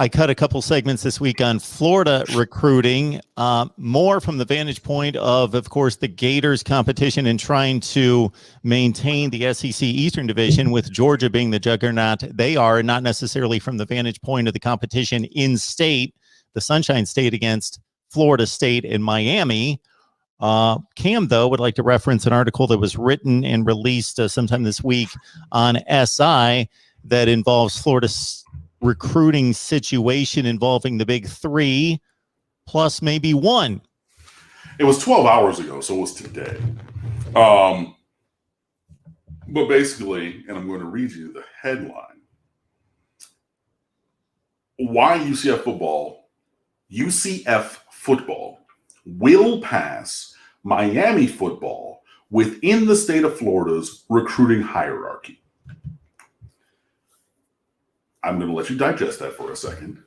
I cut a couple segments this week on Florida recruiting, more from the vantage point of course, the Gators competition and trying to maintain the SEC Eastern Division with Georgia being the juggernaut they are, not necessarily from the vantage point of the competition in state, the Sunshine State against Florida State and Miami. Cam, though, would like to reference an article that was written and released sometime this week on SI that involves Florida's recruiting situation involving the big three plus maybe one. It was 12 hours ago, so it was today. But basically, and I'm going to read you the headline. Why UCF football will pass Miami football within the state of Florida's recruiting hierarchy. I'm going to let you digest that for a second.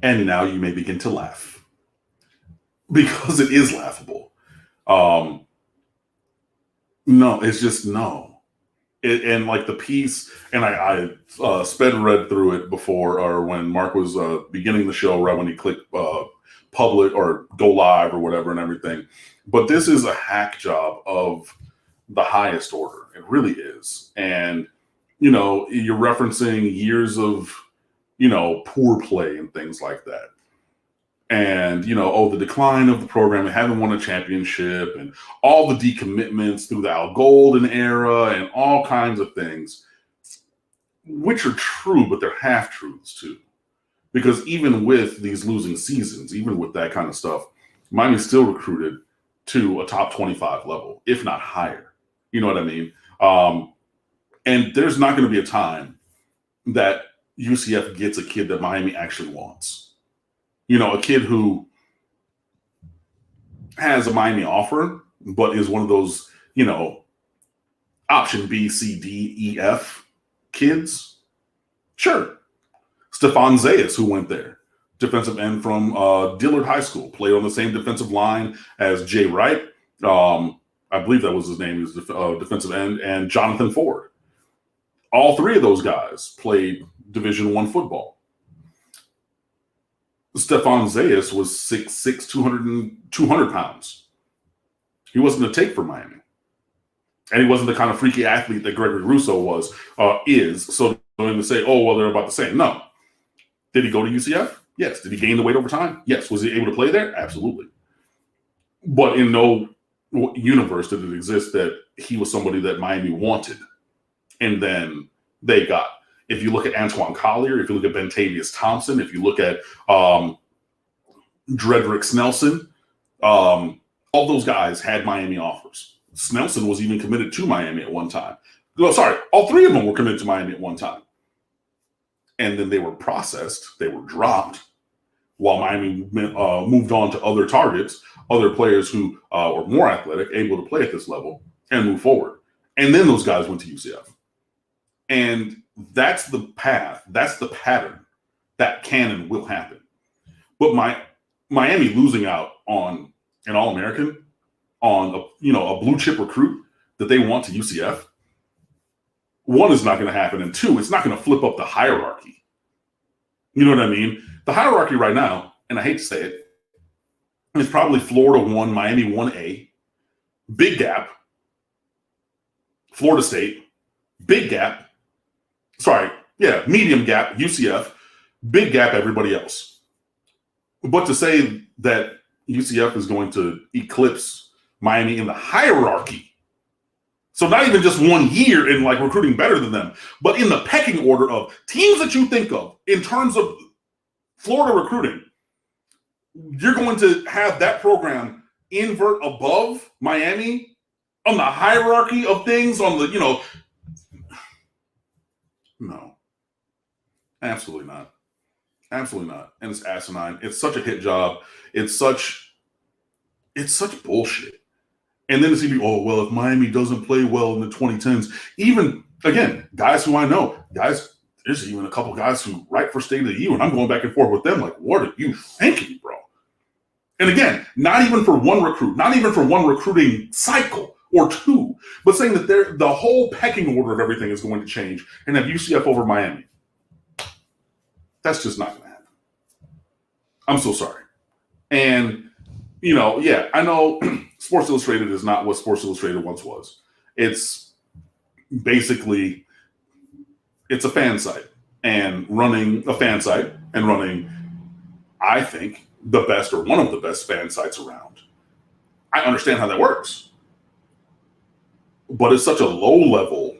And now you may begin to laugh because it is laughable. No, it's just no. And like the piece, and I sped read through it before, or when Mark was beginning the show, right when he clicked public or go live or whatever and everything. But this is a hack job of the highest order. It really is. And, you know, you're referencing years of, you know, poor play and things like that. And, you know, the decline of the program and haven't won a championship and all the decommitments through the Al Golden era and all kinds of things, which are true, but they're half-truths too. Because even with these losing seasons, even with that kind of stuff, Miami still recruited to a top 25 level, if not higher. You know what I mean? And there's not going to be a time that UCF gets a kid that Miami actually wants. You know, a kid who has a Miami offer, but is one of those, you know, option B, C, D, E, F kids. Sure. Stephon Zayas, who went there, defensive end from Dillard High School, played on the same defensive line as Jay Wright. I believe that was his name. He was defensive end, and Jonathan Ford. All three of those guys played Division I football. Stephon Zayas was 6'6", 200 pounds. He wasn't a take for Miami. And he wasn't the kind of freaky athlete that Gregory Rousseau is. So they're going to say, oh, well, they're about the same. No. Did he go to UCF? Yes. Did he gain the weight over time? Yes. Was he able to play there? Absolutely. But in no universe did it exist that he was somebody that Miami wanted. And then they got. If you look at Antoine Collier, if you look at Bentavious Thompson, if you look at Dredrick Snelson, all those guys had Miami offers. Snelson was even committed to Miami at one time. No, sorry, all three of them were committed to Miami at one time. And then they were processed, they were dropped, while Miami moved on to other targets, other players who were more athletic, able to play at this level, and move forward. And then those guys went to UCF. And that's the path, that's the pattern that can and will happen. But Miami losing out on an All-American, on a blue chip recruit that they want to UCF, one, is not going to happen, and two, it's not going to flip up the hierarchy. You know what I mean? The hierarchy right now, and I hate to say it, is probably Florida 1, Miami 1A, big gap, Florida State, big gap, medium gap, UCF, big gap, everybody else. But to say that UCF is going to eclipse Miami in the hierarchy, so not even just 1 year in like recruiting better than them, but in the pecking order of teams that you think of in terms of Florida recruiting, you're going to have that program invert above Miami on the hierarchy of things on the, no, absolutely not. Absolutely not. And it's asinine. It's such a hit job. It's such bullshit. And then it's even, if Miami doesn't play well in the 2010s, even, again, guys who I know, there's even a couple guys who write for State of the U, and I'm going back and forth with them like, what are you thinking, bro? And again, not even for one recruiting cycle, or 2, but saying that the whole pecking order of everything is going to change and have UCF over Miami. That's just not going to happen. I'm so sorry. And, I know Sports Illustrated is not what Sports Illustrated once was. It's basically, it's a fan site. And running a fan site and running, I think, the best or one of the best fan sites around. I understand how that works. But it's such a low-level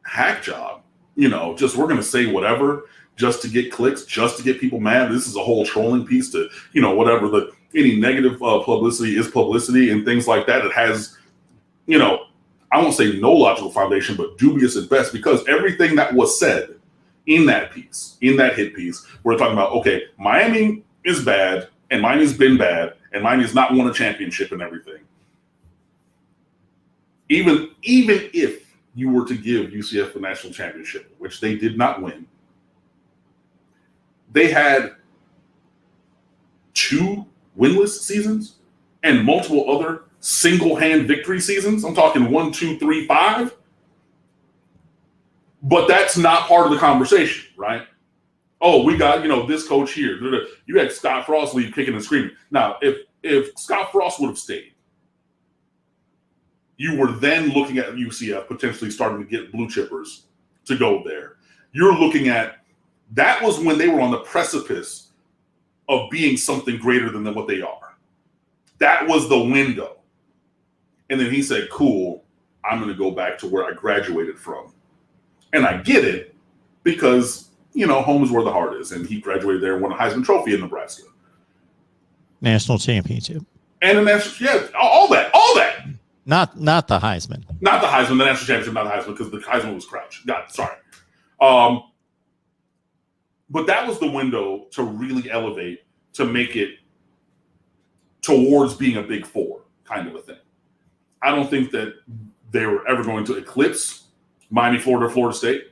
hack job. Just we're going to say whatever just to get clicks, just to get people mad. This is a whole trolling piece to, whatever any negative publicity is publicity and things like that. It has, I won't say no logical foundation, but dubious at best, because everything that was said in that piece, in that hit piece, we're talking about, okay, Miami is bad, and Miami's been bad, and Miami has not won a championship and everything. Even if you were to give UCF the national championship, which they did not win, they had 2 winless seasons and multiple other single-hand victory seasons. I'm talking 1, 2, 3, 5. But that's not part of the conversation, right? Oh, we got, this coach here. You had Scott Frost leave kicking and screaming. Now, if Scott Frost would have stayed, you were then looking at UCF potentially starting to get blue chippers to go there. You're looking at, that was when they were on the precipice of being something greater than what they are. That was the window. And then he said, cool, I'm going to go back to where I graduated from. And I get it because, home is where the heart is. And he graduated there and won a Heisman Trophy in Nebraska. National championship. And the national, all that. Not the Heisman. Not the Heisman, the national championship, not the Heisman, because the Heisman was Crouch. Got it, sorry. But that was the window to really elevate, to make it towards being a Big Four kind of a thing. I don't think that they were ever going to eclipse Miami, Florida, Florida State,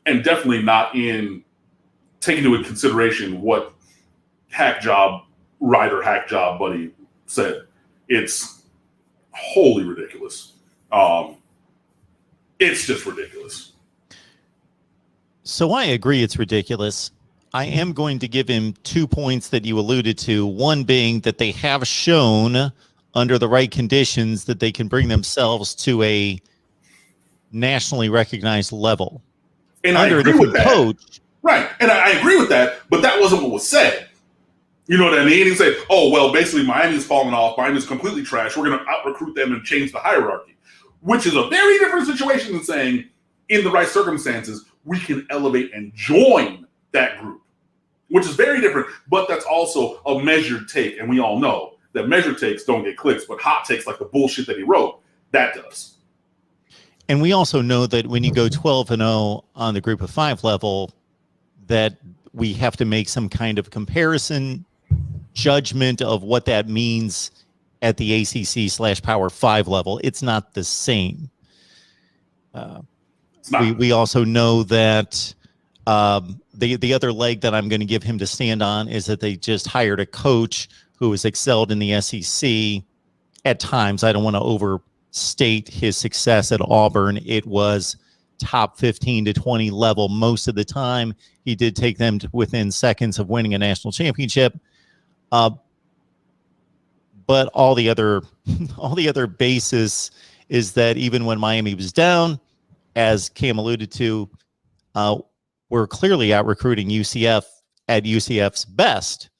and definitely not in taking into consideration what hack job buddy said. It's wholly ridiculous. It's just ridiculous. So I agree it's ridiculous. I am going to give him 2 points that you alluded to. One being that they have shown under the right conditions that they can bring themselves to a nationally recognized level. And under I agree a different with that. coach. Right. And I agree with that, but that wasn't what was said. You know what I mean? He said, oh, well, basically Miami's falling off. Miami's completely trash. We're going to out-recruit them and change the hierarchy, which is a very different situation than saying, in the right circumstances, we can elevate and join that group, which is very different. But that's also a measured take. And we all know that measured takes don't get clicks, but hot takes like the bullshit that he wrote, that does. And we also know that when you go 12-0 on the group of 5 level, that we have to make some kind of comparison judgment of what that means at the ACC/Power 5 level. It's not the same. We also know that the other leg that I'm going to give him to stand on is that they just hired a coach who has excelled in the SEC at times. I don't want to overstate his success at Auburn. It was top 15 to 20 level most of the time. He did take them to within seconds of winning a national championship. But all the other basis is that even when Miami was down, as Cam alluded to, we're clearly out recruiting UCF at UCF's best.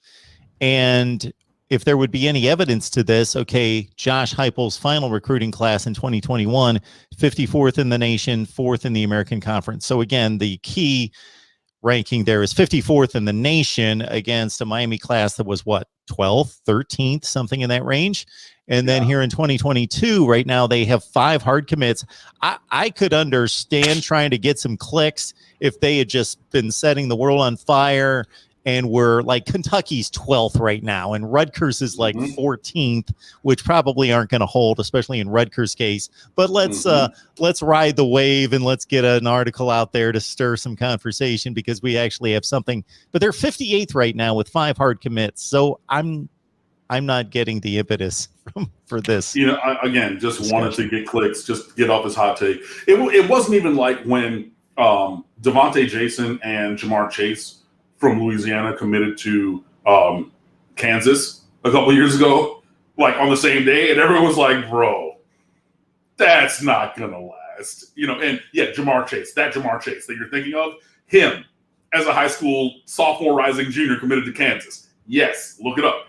And if there would be any evidence to this, okay, Josh Heupel's final recruiting class in 2021, 54th in the nation, 4th in the American Conference. So again, the key ranking there is 54th in the nation against a Miami class that was what, 12th, 13th, something in that range. And then here in 2022, right now they have 5 hard commits. I could understand trying to get some clicks if they had just been setting the world on fire and we're like Kentucky's 12th right now, and Rutgers is like 14th, which probably aren't going to hold, especially in Rutgers' case. But let's ride the wave and let's get an article out there to stir some conversation because we actually have something. But they're 58th right now with 5 hard commits. So I'm I'm not getting the impetus for this. You know, again, just wanted to get clicks, just get off his hot take. It wasn't even like when Devontae Jason and Jamar Chase from Louisiana committed to Kansas a couple years ago, like on the same day, and everyone was like, bro, that's not gonna last. You know, and yeah, Jamar Chase that you're thinking of, him as a high school sophomore rising junior committed to Kansas. Yes, look it up.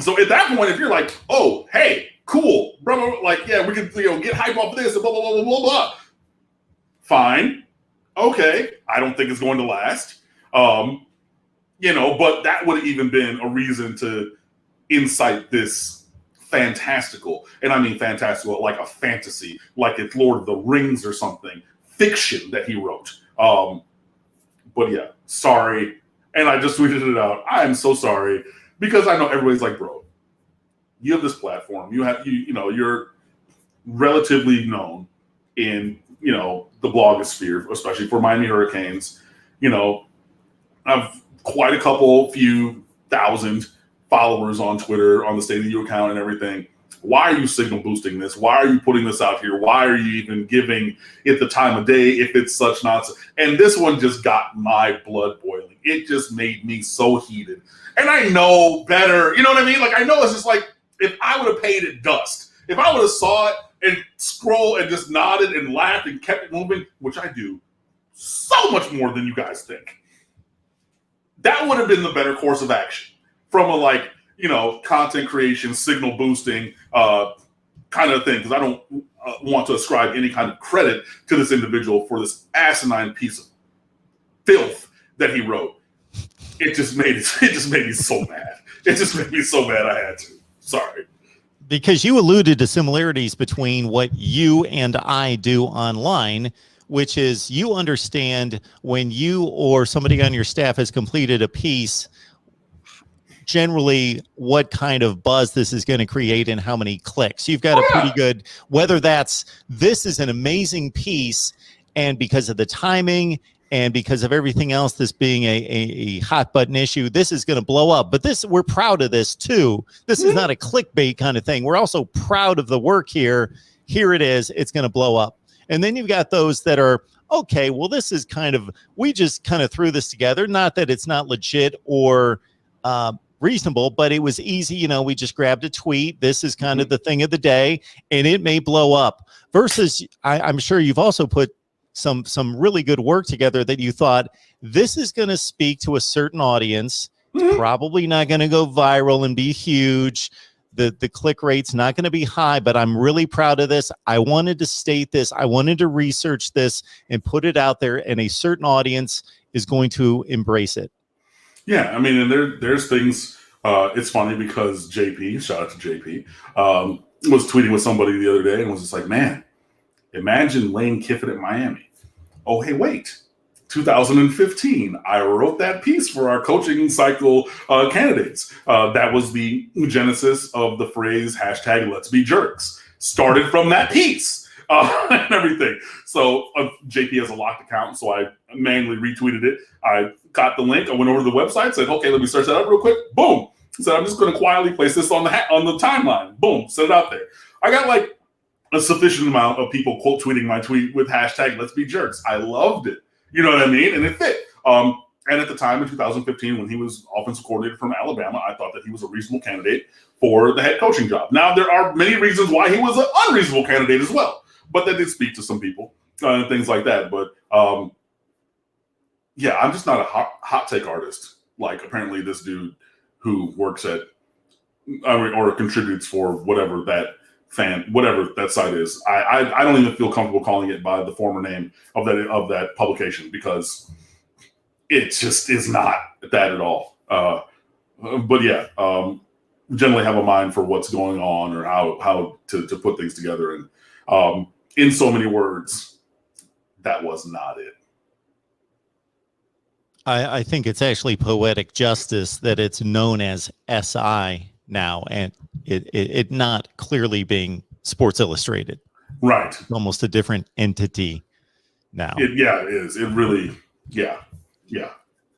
So at that point, if you're like, oh, hey, cool, bro, like, yeah, we can, you know, get hype off of this and blah, blah, blah, blah, blah, blah. Fine. Okay. I don't think it's going to last. You know, but that would have even been a reason to incite this fantastical, and I mean fantastical, like a fantasy, like it's Lord of the Rings or something, fiction that he wrote. But yeah, sorry. And I just tweeted it out. I am so sorry. Because I know everybody's like, bro, you have this platform. You know, you're relatively known in, you know, the blogosphere, especially for Miami Hurricanes. You know, I've quite a few thousand followers on Twitter, on the State of You account and everything. Why are you signal boosting this? Why are you putting this out here? Why are you even giving it the time of day if it's such nonsense? And this one just got my blood boiling. It just made me so heated. And I know better, you know what I mean? Like, I know it's just like, if I would have paid it dust, if I would have saw it and scrolled and just nodded and laughed and kept it moving, which I do so much more than you guys think, that would have been the better course of action from a, like, you know, content creation, signal boosting kind of thing. Because I don't want to ascribe any kind of credit to this individual for this asinine piece of filth that he wrote. It just made me so mad. It just made me so mad I had to. Sorry. Because you alluded to similarities between what you and I do online, which is you understand when you or somebody on your staff has completed a piece, generally what kind of buzz this is going to create and how many clicks. You've got a pretty good, whether that's, this is an amazing piece, and because of the timing and because of everything else, this being a hot button issue, this is going to blow up. But this, we're proud of this too. This is not a clickbait kind of thing. We're also proud of the work here. Here it is. It's going to blow up. And then you've got those that are, okay, well, this is kind of, we just kind of threw this together. Not that it's not legit or reasonable, but it was easy. You know, we just grabbed a tweet. This is kind of the thing of the day, and it may blow up. Versus, I'm sure you've also put some really good work together that you thought, this is going to speak to a certain audience. It's probably not going to go viral and be huge. The click rate's not going to be high, but I'm really proud of this. I wanted to state this. I wanted to research this and put it out there, and a certain audience is going to embrace it. Yeah, I mean, and there's things. It's funny because JP, shout out to JP, was tweeting with somebody the other day and was just like, man, imagine Lane Kiffin at Miami. Oh, hey, wait. 2015, I wrote that piece for our coaching cycle candidates. That was the genesis of the phrase hashtag Let's Be Jerks. Started from that piece and everything. So JP has a locked account, so I manually retweeted it. I got the link. I went over to the website, said, okay, let me search that up real quick. Boom. Said, I'm just going to quietly place this on the timeline. Boom. Set it out there. I got like a sufficient amount of people quote tweeting my tweet with hashtag Let's Be Jerks. I loved it. You know what I mean? And it fit. And at the time in 2015, when he was offensive coordinator from Alabama, I thought that he was a reasonable candidate for the head coaching job. Now, there are many reasons why he was an unreasonable candidate as well, but that did speak to some people and things like that. But yeah, I'm just not a hot take artist. Like apparently this dude who works at or contributes for whatever that site is. I don't even feel comfortable calling it by the former name of that publication because it just is not that at all. But yeah, generally have a mind for what's going on or how to put things together. And in so many words, that was not it. I think it's actually poetic justice that it's known as SI now, and it not clearly being Sports Illustrated. Right. It's almost a different entity now. It is. It really, yeah.